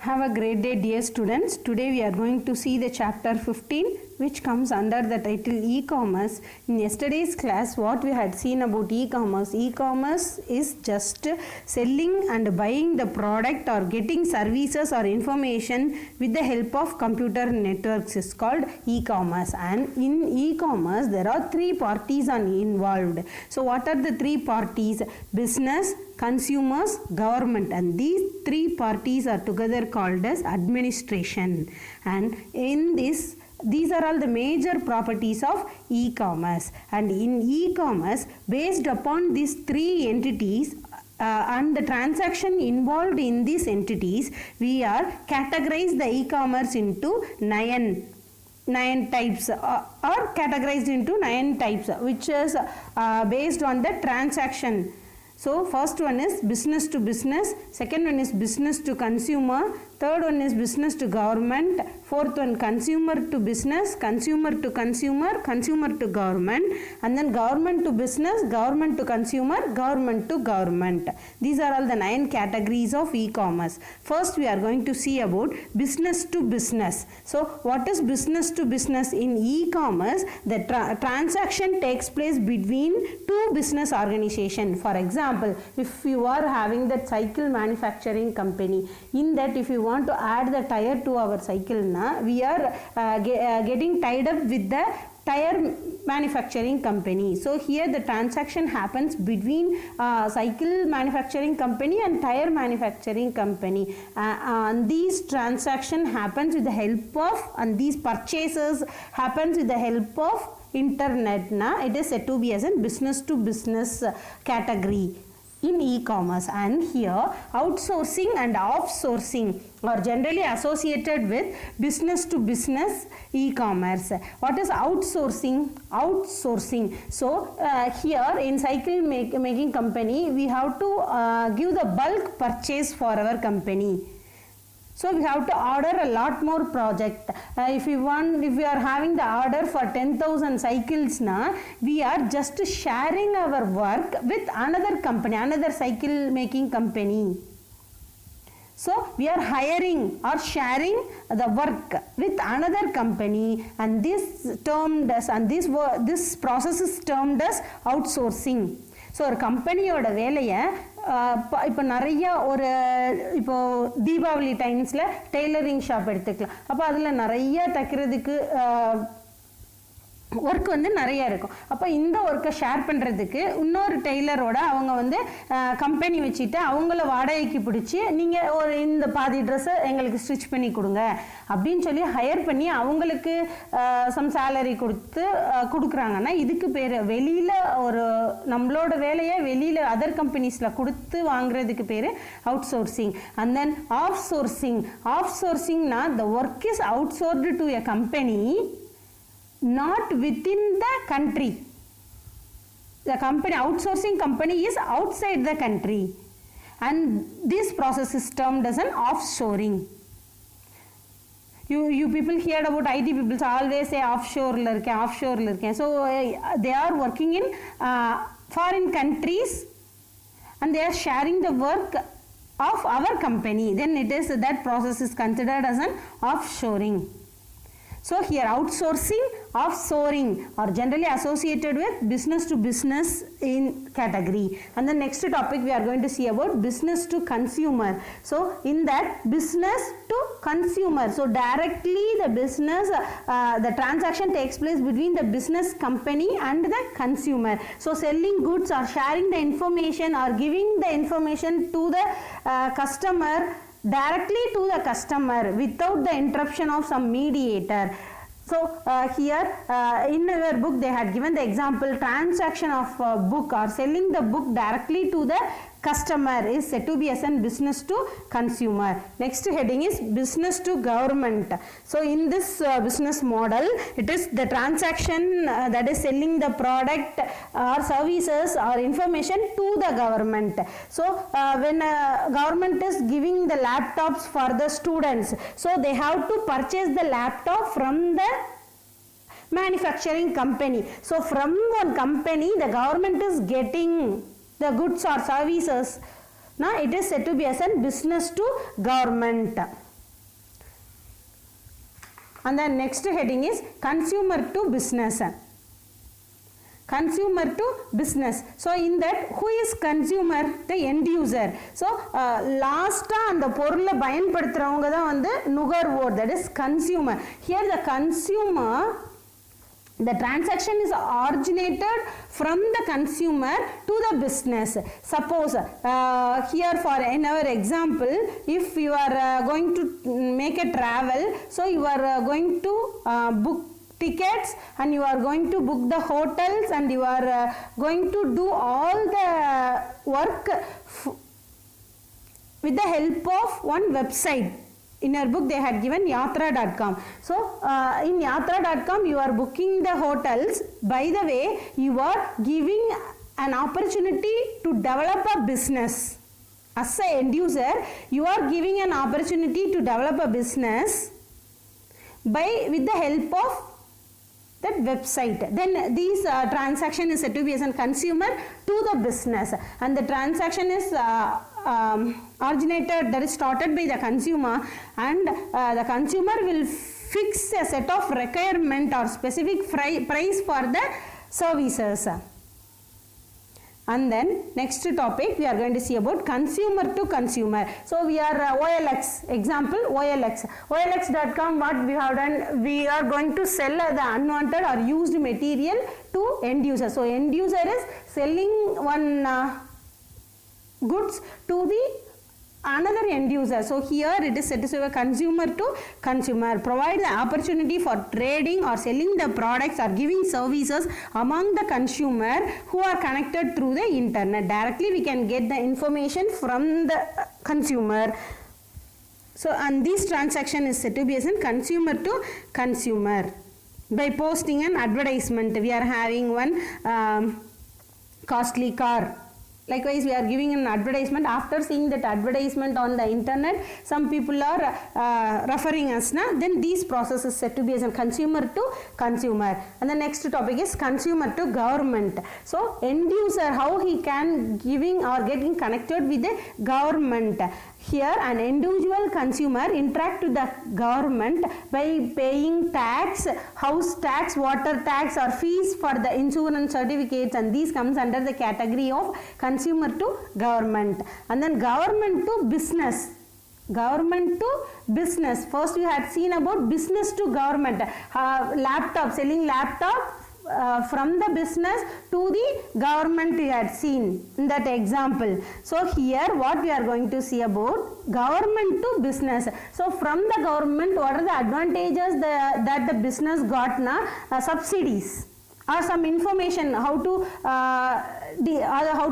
Have a great day, dear students. Today we are going to see the chapter 15, which comes under the title e-commerce. In yesterday's class, what we had seen about e-commerce is just selling and buying the product or getting services or information with the help of computer networks is called e-commerce. And in e-commerce, there are three parties involved. So what are the three parties? Business, consumers, government, and these three parties are together called as administration. And in this, these are all the major properties of e-commerce. And in e-commerce, based upon these three entities and the transaction involved in these entities, we are categorized the e-commerce into nine types or categorized into 9 types, which is based on the transaction. So first one is business to business, second one is business to consumer, third one is business to government, fourth one consumer to business, consumer to consumer, consumer to government, and then government to business, government to consumer, government to government. These are all the 9 categories of e-commerce. First we are going to see about business to business. So what is business to business? In e-commerce, the transaction takes place between two business organizations. For example, if you are having that cycle manufacturing company, in that if you want to add the tire to our cycle, we are getting tied up with the tire manufacturing company. So here the transaction happens between cycle manufacturing company and tire manufacturing company. And these transaction happens with the help of, and these purchases happens with the help of internet. It is said to be as a business to business category in e-commerce. And here outsourcing and offsourcing are generally associated with business to business e-commerce. What is outsourcing? Outsourcing. So here in cycle making company, we have to give the bulk purchase for our company. So we have to order a lot more project. If we are having the order for 10,000 cycles, we are just sharing our work with another company, another cycle making company. So we are hiring or sharing the work with another company, and this process is termed as outsourcing. So ஒரு கம்பெனியோட வேலையை இப்போ நிறைய இப்போ தீபாவளி டைம்ஸில் tailoring shop எடுத்துக்கலாம். அப்போ அதில் நிறைய தைக்கிறதுக்கு ஒர்க் நிறைய இருக்கும். அப்போ இந்த ஒர்க்கை ஷேர் பண்ணுறதுக்கு இன்னொரு டெய்லரோட அவங்க கம்பெனி வச்சுட்டு அவங்கள வாடகைக்கு பிடிச்சி நீங்கள் இந்த பாதி ட்ரெஸ்ஸை எங்களுக்கு ஸ்டிச் பண்ணி கொடுங்க அப்படின்னு சொல்லி ஹையர் பண்ணி அவங்களுக்கு சம் சேலரி கொடுக்குறாங்கன்னா இதுக்கு பேர் வெளியில் நம்மளோட வேலையை வெளியில் அதர் கம்பெனிஸில் கொடுத்து வாங்குறதுக்கு பேர் outsourcing. And then off sourcing. ஆஃப் சோர்சிங்னா the work is outsourced to a company not within the country. The company, outsourcing company, is outside the country, and this process is termed as an offshoring. You people heard about IT people always say offshore la irukken, offshore la irukken. So they are working in foreign countries and they are sharing the work of our company. Then it is that process is considered as an offshoring. So here outsourcing, offshoring are generally associated with business to business in category. And the next topic we are going to see about business to consumer. So in that business to consumer, so directly the business, the transaction takes place between the business company and the consumer. So selling goods or sharing the information or giving the information to the customer, directly to the customer without the interruption of some mediator. So here in our book they had given the example transaction of a book or selling the book directly to the customer is said to be as a business to consumer. Next heading is business to government. So in this business model, it is the transaction that is selling the product or services or information to the government. So when government is giving the laptops for the students, so they have to purchase the laptop from the manufacturing company. So from one company the government is getting the goods or services. Now it is said to be as a business to government. And the next heading is consumer to business. Consumer to business. So in that, who is consumer? The end user. So last and the பொருளை பயன்படுத்துறவங்க தான் வந்து நுகர்வோர், that is consumer. Here the consumer, the transaction is originated from the consumer to the business. Suppose here for in our example, if you are going to make a travel, so you are going to book tickets and you are going to book the hotels and you are going to do all the work with the help of one website. In your book they had given yatra.com. So in yatra.com you are booking the hotels. By the way, you are giving an opportunity to develop a business. As an end user, you are giving an opportunity to develop a business with the help of that website. Then these transaction is said to be as a consumer to the business, and the transaction is originated, that is started by the consumer, and the consumer will fix a set of requirement or specific price for the services. And then next topic we are going to see about consumer to consumer. So we are OLX, example OLX. OLX.com, what we have done, we are going to sell the unwanted or used material to end user. So end user is selling one goods to the another end user. So here it is said to be consumer to consumer, provide the opportunity for trading or selling the products or giving services among the consumer who are connected through the internet. Directly we can get the information from the consumer. So and this transaction is said to be as in consumer to consumer. By posting an advertisement, we are having one costly car. Likewise, we are giving an advertisement. After seeing that advertisement on the internet, some people are referring us. Then these processes said to be as a consumer to consumer. And the next topic is consumer to government. So end user, how he can giving or getting connected with the government. Here an individual consumer interact with the government by paying tax, house tax, water tax or fees for the insurance certificates, and these comes under the category of consumer to government. And then government to business. Government to business. First we had seen about business to government. Laptop, selling laptop from the business to the government we had seen in that example. So here what we are going to see about government to business. So from the government, what are the advantages that the business got na? Subsidies or some information how to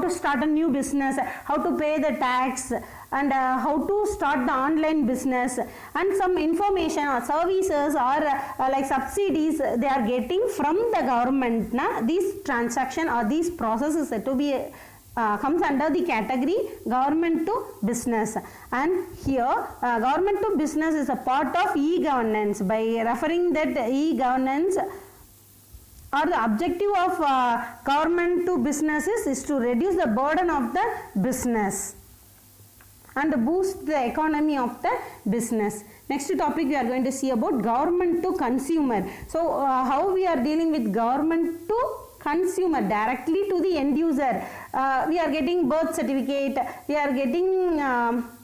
start a new business, how to pay the tax, and how to start the online business, and some information or services or like subsidies they are getting from the government. These transaction or these processes said to be comes under the category government to business. And here government to business is a part of e-governance. By referring that e-governance, or the objective of government to businesses is to reduce the burden of the business and boost the economy of the business. Next topic we are going to see about government to consumer. So how we are dealing with government to consumer, directly to the end user. We are getting birth certificate, we are getting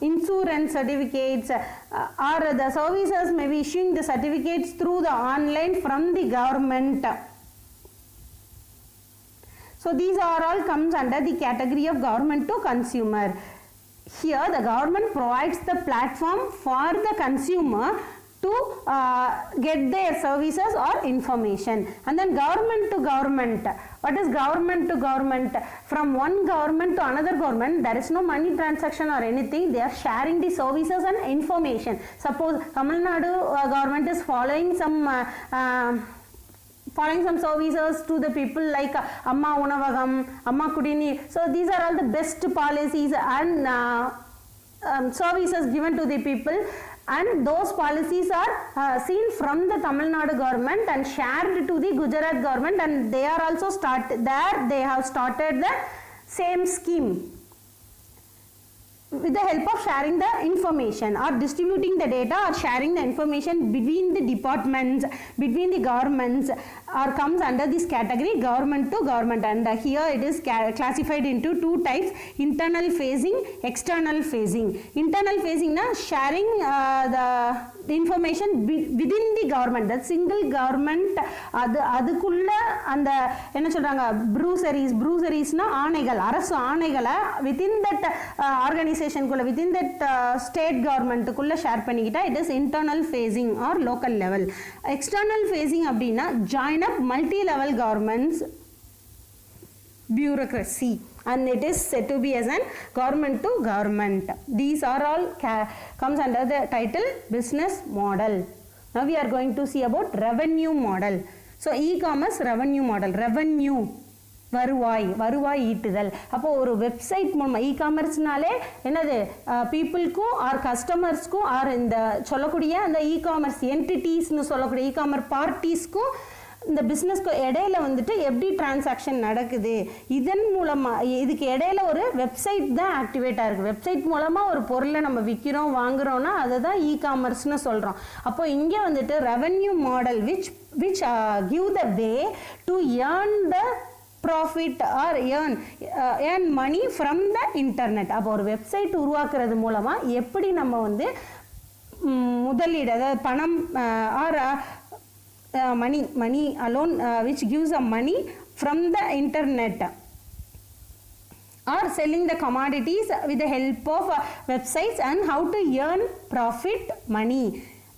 insurance certificates, or the services may be issuing the certificates through the online from the government. So these are all comes under the category of government to consumer. Here the government provides the platform for the consumer to get their services or information. And then government to government. What is government to government? From one government to another government, there is no money transaction or anything. They are sharing the services and information. Suppose Tamil Nadu government is following some services to the people like Amma Unavagam, Amma Kudini. So these are all the best policies and services given to the people, and those policies are seen from the Tamil Nadu government and shared to the Gujarat government, and they are also they have started the same scheme. with the help of sharing the information or distributing the data or sharing the information between the departments, between the governments, or comes under this category government to government. And here it is classified into two types: internal facing, external facing. Internal facing na sharing the information within the government, that single government. அதுக்குள்ள அந்த என்ன சொல்றாங்க, ப்ரூசரிஸ்னா ஆணைகள், அரசு ஆணைகளை within that organization குள்ள, within that state government குள்ள share பண்ணிக்கிட்டா it is internal facing or local level. External facing அப்படின்னா join up multi level governments bureaucracy, and it is said to be as an government to government. These are all comes under the title business model. Now we are going to see about revenue model. So e-commerce revenue model. Revenue வருவாய் ஈட்டுதல். அப்போ ஒரு website மூலமாக இ-காமர்ஸ்னாலே என்னது, பீப்புளுக்கும் R கஸ்டமர்ஸ்க்கும் R இந்த சொல்லக்கூடிய அந்த e-commerce என்டிட்டிஸ்னு சொல்லக்கூடிய e-commerce பார்ட்டிஸ்க்கும் இந்த பிஸ்னஸ்க்கு இடையில வந்துட்டு எப்படி டிரான்சாக்ஷன் நடக்குது, இதன் மூலமாக இதுக்கு இடையில ஒரு வெப்சைட் தான் ஆக்டிவேட் ஆகிருக்கு. வெப்சைட் மூலமாக ஒரு பொருளை நம்ம விற்கிறோம் வாங்குறோம்னா அதை தான் இ-காமர்ஸ்னு சொல்கிறோம். அப்போ இங்கே வந்துட்டு revenue model which give the way to earn the profit or earn money from the internet. அப்போ ஒரு வெப்சைட் உருவாக்குறது மூலமாக எப்படி நம்ம வந்து முதலீடு, அதாவது பணம் R money alone which gives a money from the internet or selling the commodities with the help of websites and how to earn profit money.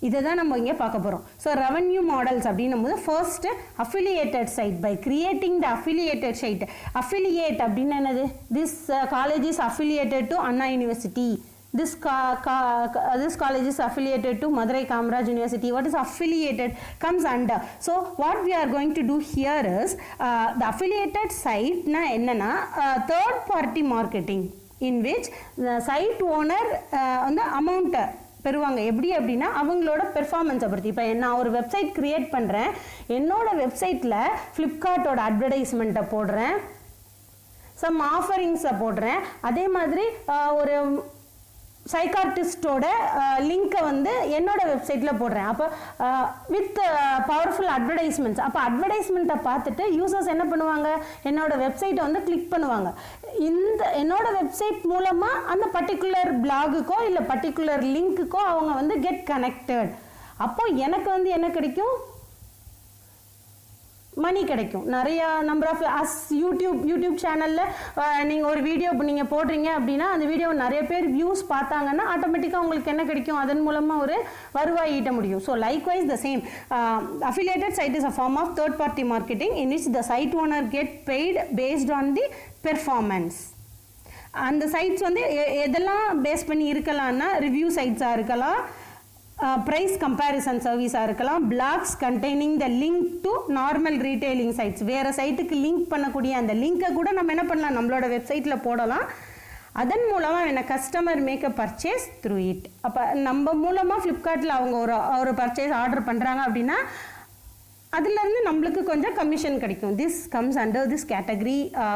இதை தான் நம்ம இங்கே பார்க்க போகிறோம். ஸோ ரெவன்யூ மாடல்ஸ் அப்படின்னும் போது first affiliated site. By creating the affiliated site. Affiliate அப்படின்னு என்னது, this college is affiliated to Anna university, this college is affiliated to Madurai Kamaraj University. What is affiliated comes under. So what we are going to do here is the affiliated site na enna third party marketing in which the site owner the amount பெறுவாங்க. எப்படி அப்படின்னா அவங்களோட பெர்ஃபார்மன்ஸை பொறுத்து. இப்போ நான் ஒரு website create பண்ணுறேன், என்னோட வெப்சைட்டில் ஃப்ளிப்கார்ட்டோட அட்வர்டைஸ்மெண்ட்டை போடுறேன், சம் ஆஃபரிங்ஸை போடுறேன், அதே மாதிரி ஒரு சைக்கார்டிஸ்டோட லிங்கை வந்து என்னோட வெப்சைட்டில் போடுறேன். அப்போ வித் பவர்ஃபுல் அட்வர்டைஸ்மெண்ட்ஸ். அப்போ அட்வர்டைஸ்மெண்ட்டை பார்த்துட்டு யூசர்ஸ் என்ன பண்ணுவாங்க, என்னோட வெப்சைட்டை வந்து கிளிக் பண்ணுவாங்க. இந்த என்னோட வெப்சைட் மூலமாக அந்த பர்டிகுலர் பிளாகுக்கோ இல்லை பர்டிகுலர் லிங்க்குக்கோ அவங்க வந்து கெட் கனெக்டட். அப்போ எனக்கு வந்து என்ன கிடைக்கும், மணி கிடைக்கும். நிறைய நம்பர் ஆஃப் யூடியூப் சேனலில் நீங்கள் ஒரு வீடியோ நீங்கள் போடுறீங்க அப்படின்னா அந்த வீடியோவை நிறைய பேர் வியூஸ் பார்த்தாங்கன்னா ஆட்டோமேட்டிக்காக உங்களுக்கு என்ன கிடைக்கும், அதன் மூலமாக ஒரு வருவாய் ஈட்ட முடியும். So likewise the same affiliated site is a form of third party marketing in which the site owner get paid based on the performance. அந்த சைட்ஸ் வந்து எதெல்லாம் பேஸ் பண்ணி இருக்கலாம்னா ரிவ்யூ சைட்ஸாக இருக்கலாம், price comparison சர்வீஸாக இருக்கலாம், blogs containing the link to normal retailing sites. வேறு சைட்டுக்கு link பண்ணக்கூடிய அந்த லிங்கை கூட நம்ம என்ன பண்ணலாம், நம்மளோட வெப்சைட்டில் போடலாம். அதன் மூலமாக என்ன customer make a purchase through it. அப்போ நம்ம மூலமாக ஃப்ளிப்கார்ட்டில் அவங்க ஒரு பர்ச்சேஸ் ஆர்டர் பண்ணுறாங்க அப்படின்னா அதுலேருந்து நம்மளுக்கு கொஞ்சம் கமிஷன் கிடைக்கும். This comes under this category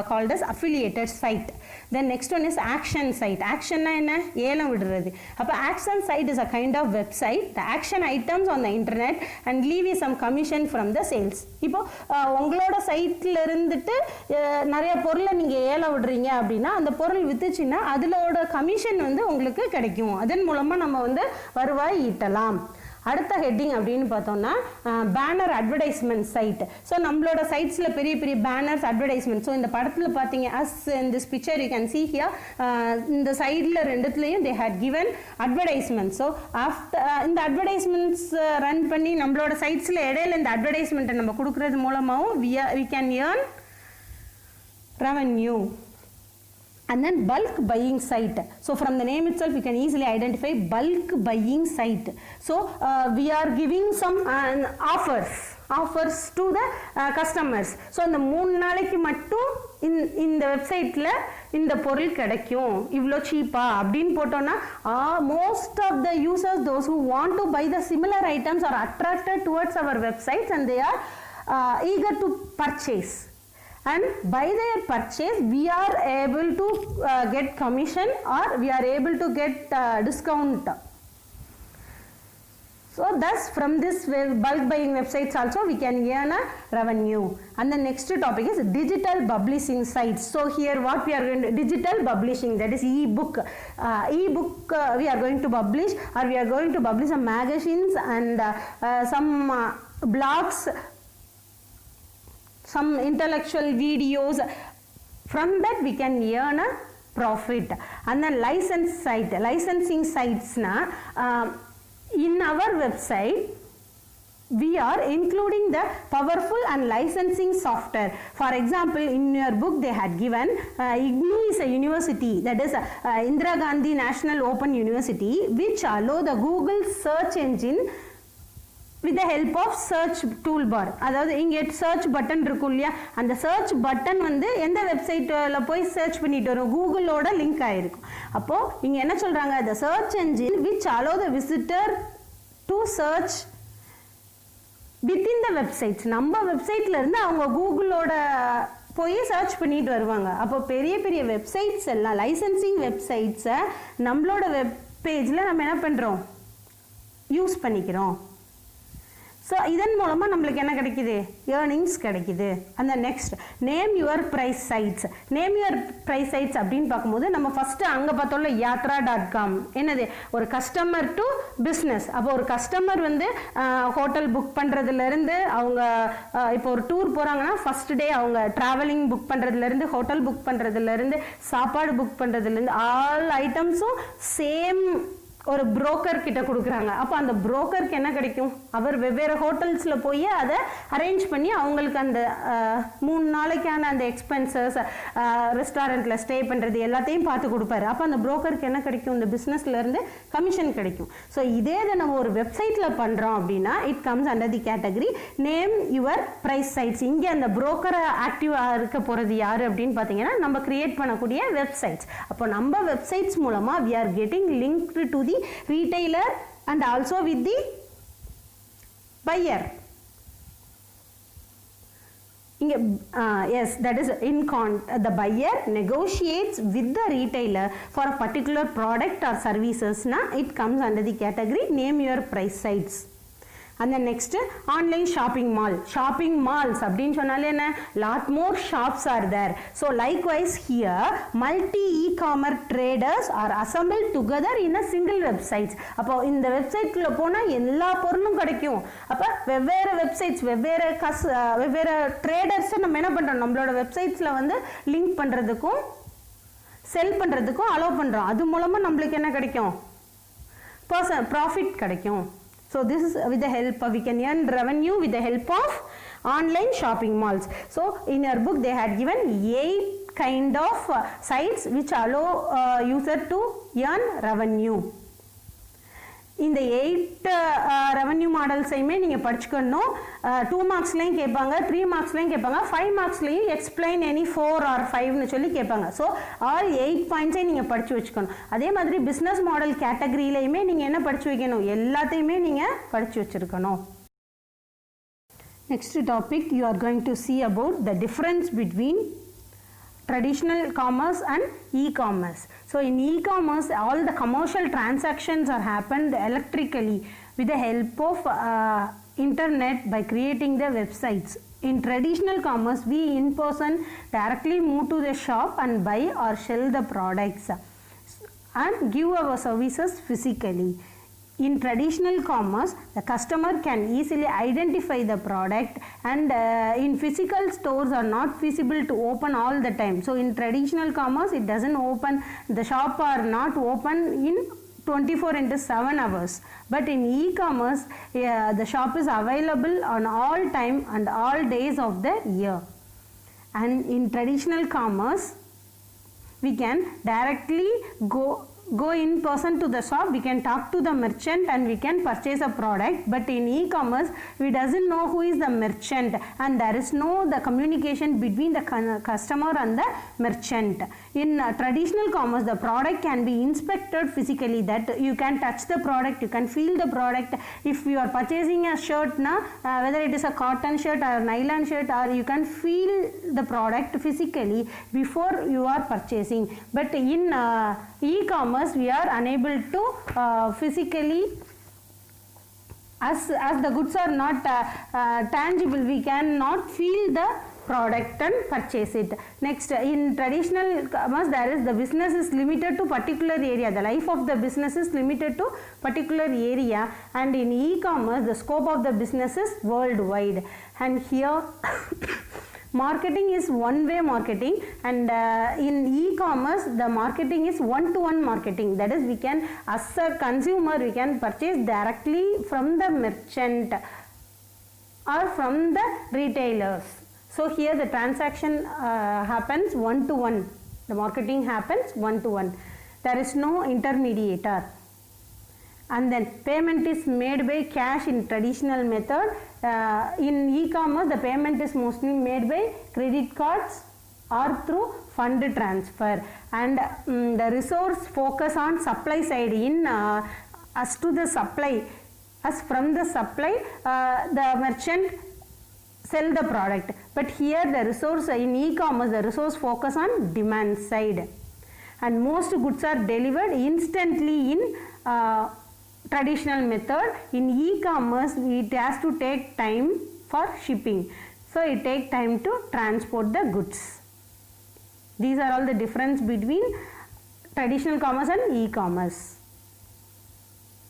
called as affiliated site. Then next one is auction site. ஆக்ஷன்னா என்ன, ஏலம் விடுறது. அப்போ auction site is a kind of website. The auction items on the internet and leave you some commission from the sales. இப்போ உங்களோட சைட்டில் இருந்துட்டு நிறைய பொருளை நீங்கள் ஏலம் விடுறீங்க அப்படின்னா அந்த பொருள் வித்துச்சுன்னா அதிலோட கமிஷன் வந்து உங்களுக்கு கிடைக்கும். அதன் மூலமாக நம்ம வந்து வருவாய் ஈட்டலாம். அடுத்த ஹெட்டிங் அப்படின்னு பார்த்தோம்னா பேனர் அட்வர்டைஸ்மெண்ட் சைட். ஸோ நம்மளோட சைட்ஸில் பெரிய பெரிய பேனர்ஸ் அட்வர்டைஸ்மெண்ட். ஸோ இந்த படத்தில் பார்த்தீங்க as in this picture you can see here இந்த சைடில் ரெண்டுத்துலேயும் they had given advertisement. So after இந்த அட்வர்டைஸ்மெண்ட்ஸ் ரன் பண்ணி நம்மளோட சைட்ஸில் இடையில இந்த அட்வர்டைஸ்மெண்ட்டை நம்ம கொடுக்குறது மூலமாகவும் we can earn revenue. And then bulk buying site. So from the name itself you can easily identify bulk buying site. So we are giving some offers to the customers. So இந்த 3 நாளைக்கு மட்டும் இந்த வெப்சைட்டில் இந்த பொருள் கிடைக்கும் இவ்வளோ சீப்பா அப்படின்னு போட்டோன்னா most of the users, those who want to buy the similar items are attracted towards our websites and they are eager to purchase. and by their purchase we are able to get commission or we are able to get discount. So thus from this bulk buying websites also we can earn a revenue. And the next topic is digital publishing sites. So here what we are going to, digital publishing, that is e-book. E-book we are going to publish, or we are going to publish some magazines and some blogs, some intellectual videos. From that we can earn a profit. And then licensing sites na, in our website we are including the powerful and licensing software. For example, in your book they had given IGNOU is a university, that is Indira Gandhi National Open University, which allow the Google search engine with the help of search toolbar. அதாவது இங்கே search button இருக்கும் இல்லையா, அந்த search button வந்து எந்த வெப்சைட்ல போய் search பண்ணிட்டு வரும், கூகுளோட லிங்க் ஆயிருக்கும். அப்போ இங்க என்ன சொல்றாங்க, the search engine which allow the visitor to search within the websites. நம்ம வெப்சைட்ல இருந்து அவங்க கூகுளோட போய் சர்ச் பண்ணிட்டு வருவாங்க. அப்போ பெரிய பெரிய வெப்சைட்ஸ் எல்லாம் லைசன்சிங் வெப்சைட்ஸை நம்மளோட வெப் பேஜில் நம்ம என்ன பண்ணுறோம், யூஸ் பண்ணிக்கிறோம். ஸோ இதன் மூலமாக நம்மளுக்கு என்ன கிடைக்குது, ஏர்னிங்ஸ் கிடைக்குது. அந்த next name your price sites. Name your price sites அப்படின்னு பார்க்கும்போது நம்ம ஃபஸ்ட்டு அங்கே பார்த்தோம்ல yatra.com, என்னது ஒரு கஸ்டமர் டு பிஸ்னஸ். அப்போ ஒரு கஸ்டமர் வந்து ஹோட்டல் புக் பண்ணுறதுலேருந்து அவங்க இப்போ ஒரு டூர் போகிறாங்கன்னா ஃபஸ்ட் டே அவங்க ட்ராவலிங் புக் பண்ணுறதுலேருந்து ஹோட்டல் புக் பண்ணுறதுலேருந்து சாப்பாடு புக் பண்ணுறதுலேருந்து ஆல் ஐட்டம்ஸும் சேம் ஒரு புரோக்கர் கிட்ட கொடுக்குறாங்க. அப்போ அந்த புரோக்கருக்கு என்ன கிடைக்கும், அவர் வெவ்வேறு ஹோட்டல்ஸில் போய் அதை அரேஞ்ச் பண்ணி அவங்களுக்கு அந்த 3 நாளைக்கான அந்த எக்ஸ்பென்சஸ், ரெஸ்டாரண்ட்டில் ஸ்டே பண்ணுறது எல்லாத்தையும் பார்த்து கொடுப்பாரு. அப்போ அந்த புரோக்கருக்கு என்ன கிடைக்கும், இந்த பிஸ்னஸ்லேருந்து கமிஷன் கிடைக்கும். ஸோ இதே இதை நம்ம ஒரு வெப்சைட்டில் பண்ணுறோம் அப்படின்னா it comes under the category name your price sites. இங்கே அந்த புரோக்கரை ஆக்டிவாக இருக்க போகிறது யார் அப்படின்னு பார்த்தீங்கன்னா நம்ம கிரியேட் பண்ணக்கூடிய வெப்சைட்ஸ். அப்போ நம்ம வெப்சைட்ஸ் மூலமாக we are getting linked to the retailer and also with the buyer. Yes, that is the buyer negotiates with the retailer for a particular product or services. Now it comes under the category name your price sites. And then next online shopping mall. Shopping malls அப்படின்னு சொன்னாலே என்ன, lot more shops are there. So likewise here multi e-commerce traders are assembled together in a single website. அப்போ இந்த வெப்சைட்ல போனா எல்லா பொருளும் கிடைக்கும். அப்போ வெவ்வேறு வெப்சைட்ஸ் வெவ்வேறு ட்ரேடர்ஸ் நம்ம என்ன பண்றோம், நம்மளோட வெப்சைட்ஸ்ல வந்து லிங்க் பண்றதுக்கும் செல் பண்றதுக்கும் அலோவ் பண்றோம். அது மூலமா நம்மளுக்கு என்ன கிடைக்கும், ப்ராஃபிட் கிடைக்கும். So this is with the help of, we can earn revenue with the help of online shopping malls. So in your book they had given 8 kind of sites which allow user to earn revenue. இந்த 8 revenue மாடல்ஸையுமே நீங்கள் படிச்சுக்கணும். 2 மார்க்ஸ்லையும் கேட்பாங்க, 3 மார்க்ஸ்லையும் கேட்பாங்க, 5 மார்க்ஸ்லையும் explain any 4 or 5ன்னு சொல்லி கேட்பாங்க. So all 8 பாயிண்ட்ஸையும் நீங்கள் படித்து வச்சுக்கணும். அதே மாதிரி பிஸ்னஸ் மாடல் கேட்டகரியிலையுமே நீங்கள் என்ன படித்து வைக்கணும், எல்லாத்தையுமே நீங்கள் படித்து வச்சுருக்கணும். Next topic you are going to see about the difference between traditional commerce and e-commerce. So in e-commerce all the commercial transactions are happened electrically with the help of internet by creating the websites. In traditional commerce we in person directly move to the shop and buy or sell the products and give our services physically. In traditional commerce the customer can easily identify the product and in physical stores are not feasible to open all the time. So in traditional commerce it doesn't open, the shop are not open in 24/7 hours, but in e-commerce the shop is available on all time and all days of the year. And in traditional commerce we can directly go go in person to the shop, we can talk to the merchant and we can purchase a product. But in e-commerce, we doesn't know who is the merchant, and there is no the communication between the customer and the merchant. In traditional commerce, the product can be inspected physically, that you can touch the product, you can feel the product. If you are purchasing a shirt now, whether it is a cotton shirt or nylon shirt, or you can feel the product physically before you are purchasing. But in e-commerce, we are unable to physically, as the goods are not tangible, we cannot feel the product and purchase it. Next, in traditional commerce, there is the business is limited to particular area. The life of the business is limited to particular area, and in e-commerce, the scope of the business is worldwide. And here marketing is one-way marketing, and in e-commerce the marketing is one-to-one marketing. That is, we can, as a consumer, we can purchase directly from the merchant or from the retailers. So here the transaction happens one-to-one. The marketing happens one-to-one. There is no intermediator. And then payment is made by cash in traditional method. In e-commerce, the payment is mostly made by credit cards or through fund transfer. And the resource focus on supply side. In as to the supply, as from the supply, the merchant sell the product. But here the resource in e-commerce, the resource focus on demand side. And most goods are delivered instantly in traditional method. In e-commerce, it has to take time for shipping. So it takes time to transport the goods. These are all the difference between traditional commerce and e-commerce.